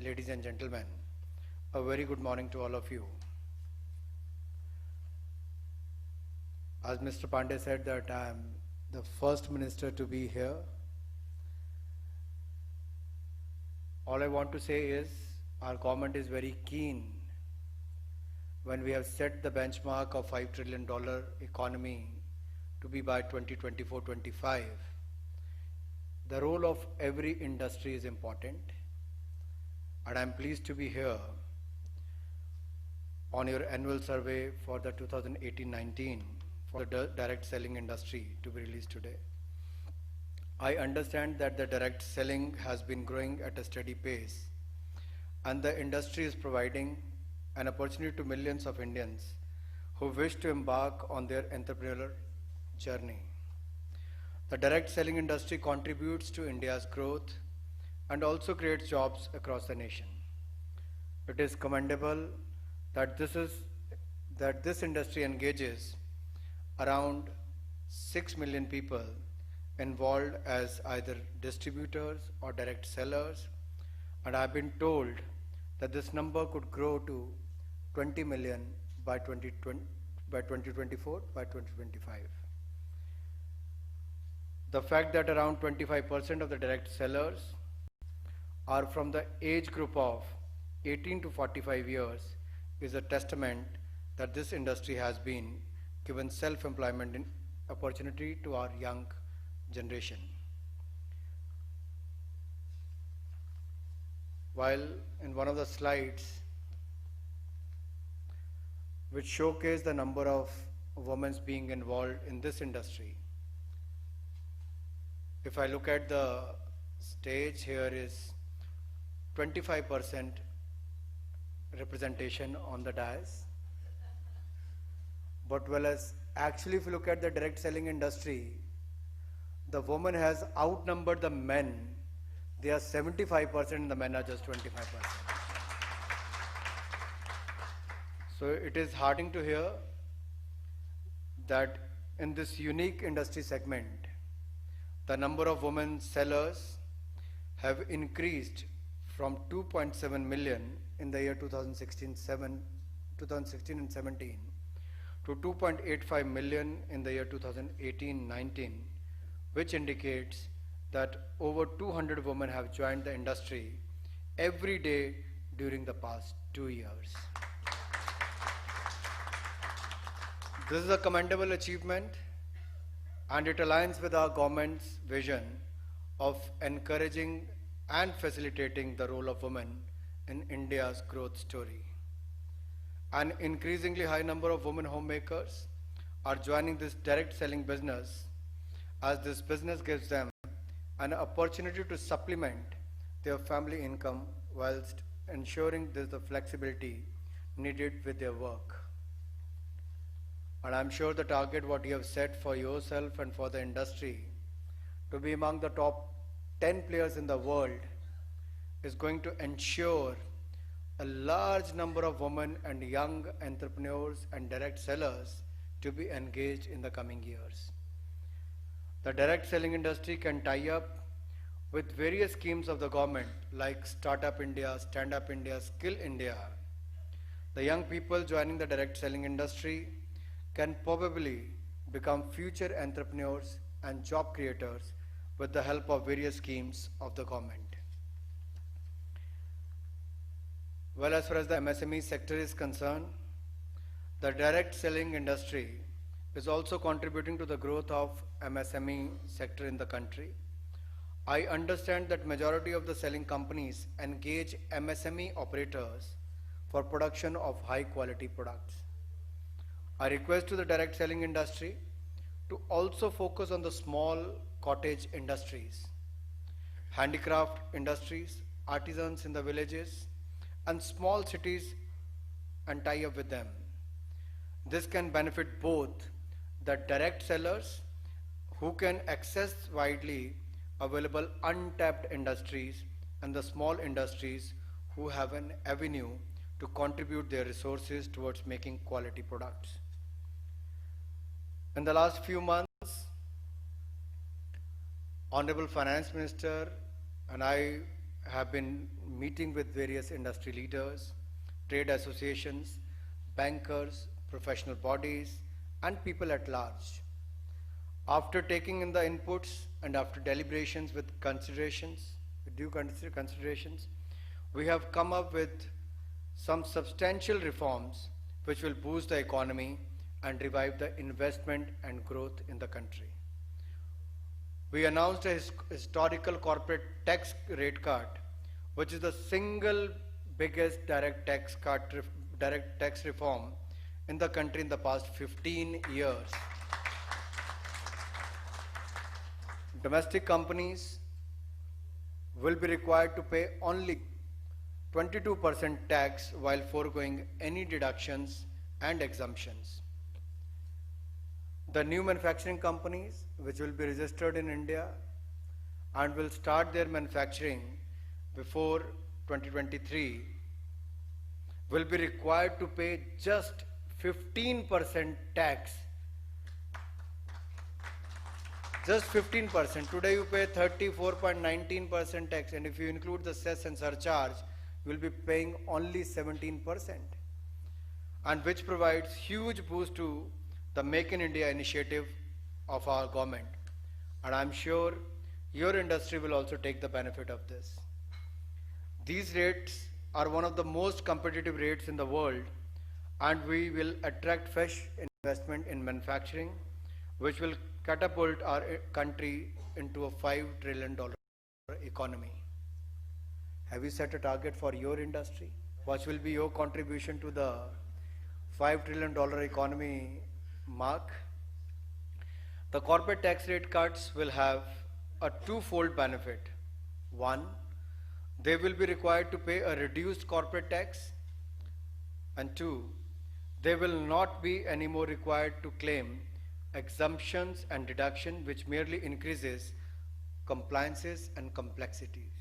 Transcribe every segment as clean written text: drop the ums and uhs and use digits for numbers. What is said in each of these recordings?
ladies and gentlemen, a very good morning to all of you. As Mr. Pandey said that I am the first minister to be here, all I want to say is our government is very keen when we have set the benchmark of $5 trillion economy to be by 2024-25. The role of every industry is important, and I am pleased to be here on your annual survey for the 2018-19 for the direct selling industry to be released today. I understand that the direct selling has been growing at a steady pace, and the industry is providing an opportunity to millions of Indians who wish to embark on their entrepreneurial journey. The direct selling industry contributes to India's growth and also creates jobs across the nation. It is commendable that this industry engages around 6 million people involved as either distributors or direct sellers, and I have been told that this number could grow to 20 million by 2024, by 2025. The fact that around 25% of the direct sellers are from the age group of 18 to 45 years is a testament that this industry has been given self-employment opportunity to our young generation. While in one of the slides which showcase the number of women being involved in this industry, if I look at the stage, here is 25% representation on the dais. But actually if you look at the direct selling industry, the woman has outnumbered the men. They are 75% and the men are just 25%. So it is heartening to hear that in this unique industry segment, the number of women sellers have increased from 2.7 million in the year 2016 and 17 to 2.85 million in the year 2018-19, which indicates that over 200 women have joined the industry every day during the past 2 years. This is a commendable achievement, and it aligns with our government's vision of encouraging and facilitating the role of women in India's growth story. An increasingly high number of women homemakers are joining this direct selling business, as this business gives them an opportunity to supplement their family income whilst ensuring there's the flexibility needed with their work. And I'm sure the target what you have set for yourself and for the industry to be among the top 10 players in the world is going to ensure a large number of women and young entrepreneurs and direct sellers to be engaged in the coming years. The direct selling industry can tie up with various schemes of the government like Startup India, Stand Up India, Skill India. The young people joining the direct selling industry can probably become future entrepreneurs and job creators with the help of various schemes of the government. Well, as far as the MSME sector is concerned, the direct selling industry is also contributing to the growth of MSME sector in the country. I understand that majority of the selling companies engage MSME operators for production of high quality products. I request to the direct selling industry to also focus on the small cottage industries, handicraft industries, artisans in the villages, and small cities, and tie up with them. This can benefit both the direct sellers who can access widely available untapped industries and the small industries who have an avenue to contribute their resources towards making quality products. In the last few months, Honorable Finance Minister and I have been meeting with various industry leaders, trade associations, bankers, professional bodies, and people at large. After taking in the inputs and after deliberations with due considerations, we have come up with some substantial reforms which will boost the economy and revive the investment and growth in the country. We announced a historical corporate tax rate cut, which is the single biggest direct tax reform in the country in the past 15 years. Domestic companies will be required to pay only 22% tax while foregoing any deductions and exemptions. The new manufacturing companies, which will be registered in India and will start their manufacturing before 2023, will be required to pay just 15% tax. Just 15%. Today you pay 34.19% tax, and if you include the cess and surcharge, you will be paying only 17%, and which provides huge boost to the Make in India initiative of our government. And I'm sure your industry will also take the benefit of this. These rates are one of the most competitive rates in the world, and we will attract fresh investment in manufacturing, which will catapult our country into a $5 trillion economy. Have you set a target for your industry? What will be your contribution to the $5 trillion economy mark? The corporate tax rate cuts will have a twofold benefit. One, they will be required to pay a reduced corporate tax, and two, they will not be anymore required to claim exemptions and deduction, which merely increases compliances and complexities.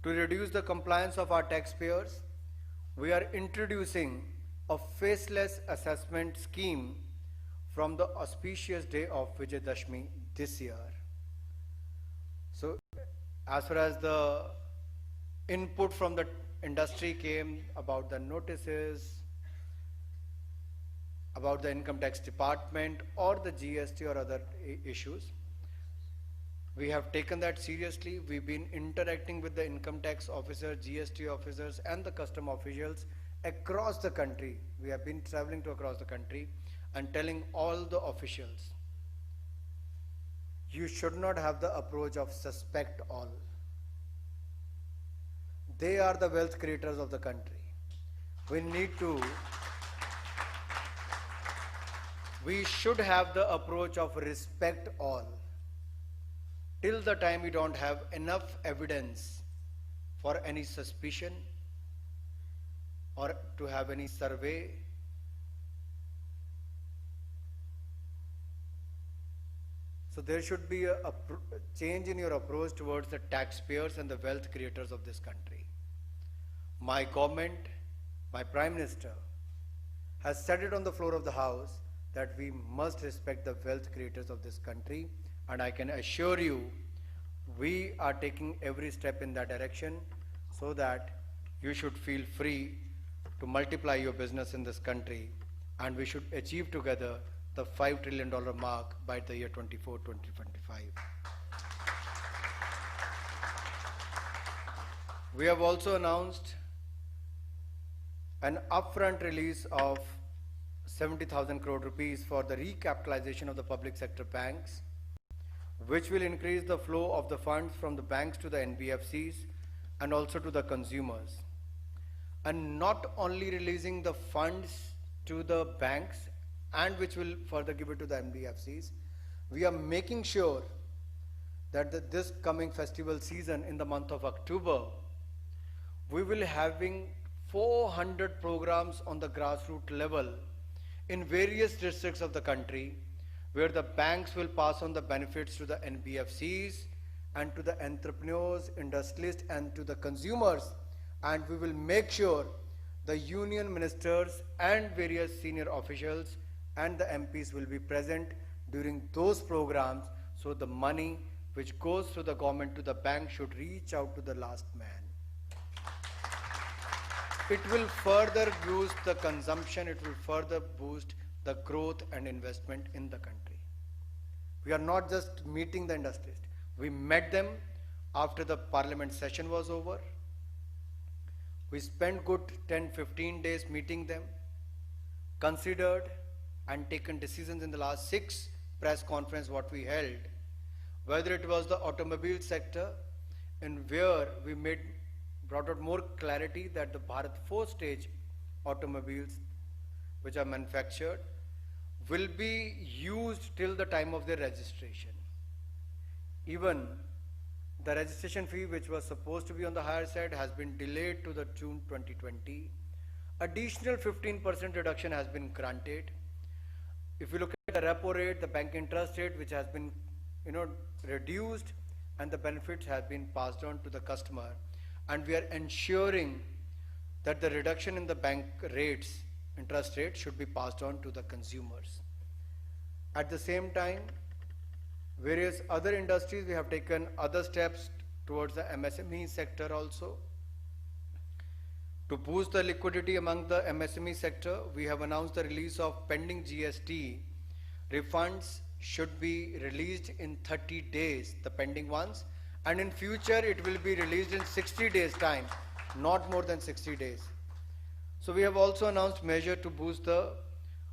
To reduce the compliance of our taxpayers, we are introducing a faceless assessment scheme from the auspicious day of Vijayadashmi this year. So, as far as the input from the industry came about the notices, about the income tax department or the GST or other issues, we have taken that seriously. We've been interacting with the income tax officer, GST officers, and the custom officials across the country. We have been traveling to across the country and telling all the officials, you should not have the approach of suspect all. They are the wealth creators of the country. We should have the approach of respect all. Till the time we don't have enough evidence for any suspicion or to have any survey, so there should be a change in your approach towards the taxpayers and the wealth creators of this country. My government, my Prime Minister, has said it on the floor of the House that we must respect the wealth creators of this country, and I can assure you we are taking every step in that direction so that you should feel free to multiply your business in this country, and we should achieve together the $5 trillion mark by the year 2025. We have also announced an upfront release of 70,000 crore rupees for the recapitalization of the public sector banks, which will increase the flow of the funds from the banks to the NBFCs and also to the consumers. And not only releasing the funds to the banks and which will further give it to the NBFCs, we are making sure that this coming festival season in the month of October, we will having 400 programs on the grassroots level in various districts of the country, where the banks will pass on the benefits to the NBFCs and to the entrepreneurs, industrialists, and to the consumers. And we will make sure the union ministers and various senior officials and the MPs will be present during those programs, so the money which goes through the government to the bank should reach out to the last man. It will further boost the consumption, it will further boost the growth and investment in the country. We are not just meeting the industries. We met them after the parliament session was over. We spent good 10-15 days meeting them, considered and taken decisions in the last 6 press conferences what we held, whether it was the automobile sector, in where we brought out more clarity that the Bharat 4-stage automobiles which are manufactured will be used till the time of their registration. Even the registration fee which was supposed to be on the higher side has been delayed to the June 2020. Additional 15% reduction has been granted. If you look at the repo rate, the bank interest rate which has been reduced, and the benefits have been passed on to the customer, and we are ensuring that the reduction in the bank rates, interest rates, should be passed on to the consumers. At the same time, various other industries, we have taken other steps towards the MSME sector also. To boost the liquidity among the MSME sector, we have announced the release of pending GST refunds should be released in 30 days, the pending ones, and in future it will be released in 60 days time, not more than 60 days. So we have also announced measure to boost the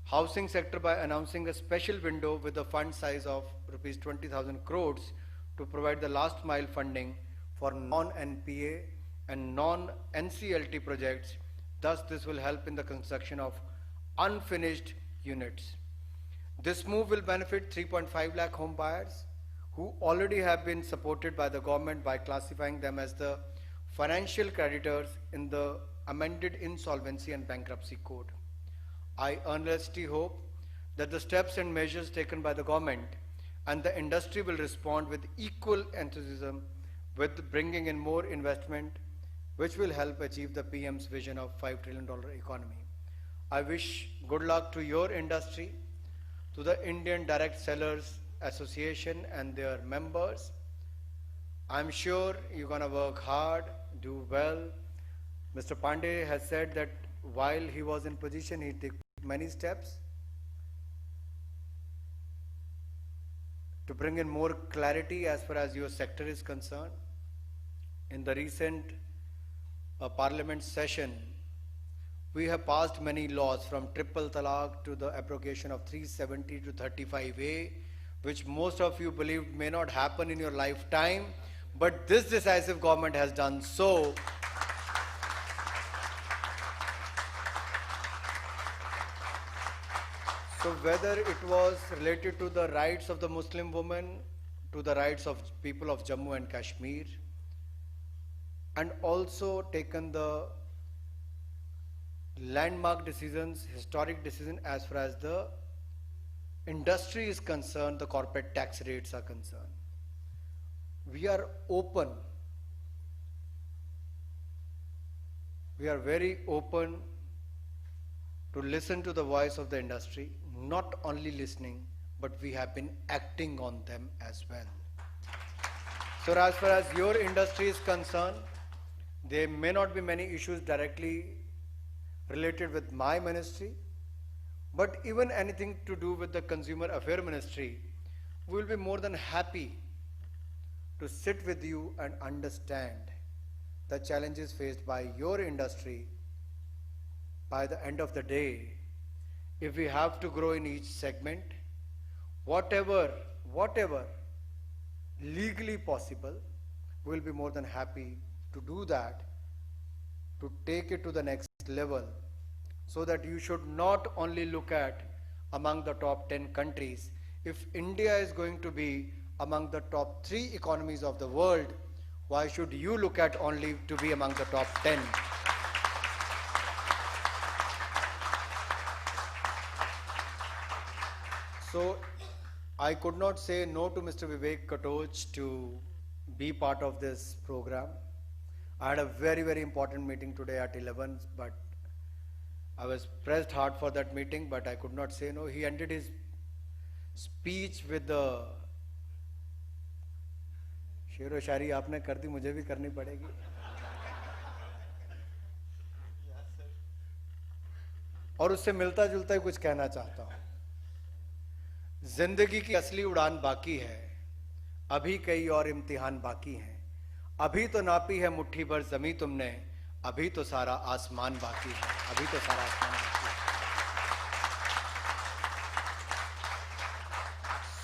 housing sector by announcing a special window with a fund size of rupees 20,000 crores to provide the last mile funding for non-NPA and non-NCLT projects. Thus, this will help in the construction of unfinished units. This move will benefit 3.5 lakh home buyers who already have been supported by the government by classifying them as the financial creditors in the amended Insolvency and Bankruptcy Code. I earnestly hope that the steps and measures taken by the government and the industry will respond with equal enthusiasm with bringing in more investment, which will help achieve the PM's vision of $5 trillion economy. I wish good luck to your industry, to the Indian Direct Sellers Association and their members. I'm sure you're going to work hard, do well. Mr. Pandey has said that while he was in position, he took many steps to bring in more clarity as far as your sector is concerned. In the recent parliament session, we have passed many laws from triple talaq to the abrogation of 370 to 35A, which most of you believe may not happen in your lifetime, but this decisive government has done so. So whether it was related to the rights of the Muslim woman, to the rights of people of Jammu and Kashmir, and also taken the landmark decisions, historic decisions as far as the industry is concerned, the corporate tax rates are concerned. We are open. We are very open to listen to the voice of the industry, not only listening, but we have been acting on them as well. So as far as your industry is concerned, there may not be many issues directly related with my ministry, but even anything to do with the Consumer Affairs Ministry, we will be more than happy to sit with you and understand the challenges faced by your industry. By the end of the day, if we have to grow in each segment, whatever legally possible, we will be more than happy to do that, to take it to the next level, so that you should not only look at among the top 10 countries. If India is going to be among the top 3 economies of the world, why should you look at only to be among the top 10? So I could not say no to Mr. Vivek Katoj to be part of this program. I had a very, very important meeting today at 11, but I was pressed hard for that meeting, but I could not say no. He ended his speech with the शेर व शायरी आपने कर दी, मुझे भी करनी पड़ेगी। और उससे मिलता जुलता ही कुछ कहना चाहता हूं। जिंदगी की असली उड़ान बाकी है, अभी कई और इम्तिहान बाकी हैं। अभी तो नापी है मुट्ठी भर जमी तुमने, अभी तो सारा आसमान बाकी है, अभी तो सारा आसमान बाकी है।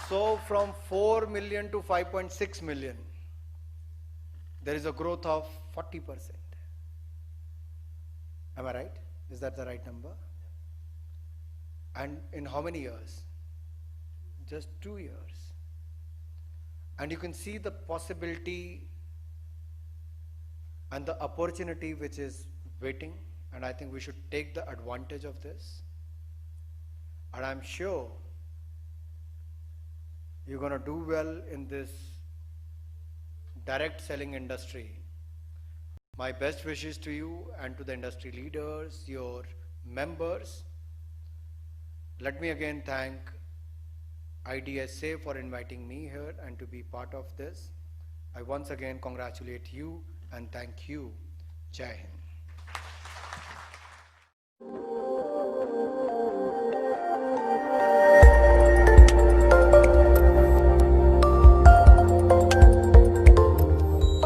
So from 4 million to 5.6 million, there is a growth of 40%. Am I right? Is that the right number? And in how many years? Just 2 years. And you can see the possibility and the opportunity which is waiting, and I think we should take the advantage of this. And I'm sure you're going to do well in this direct selling industry. My best wishes to you and to the industry leaders, your members. Let me again thank IDSA for inviting me here and to be part of this. I once again congratulate you and thank you. Jai Hind.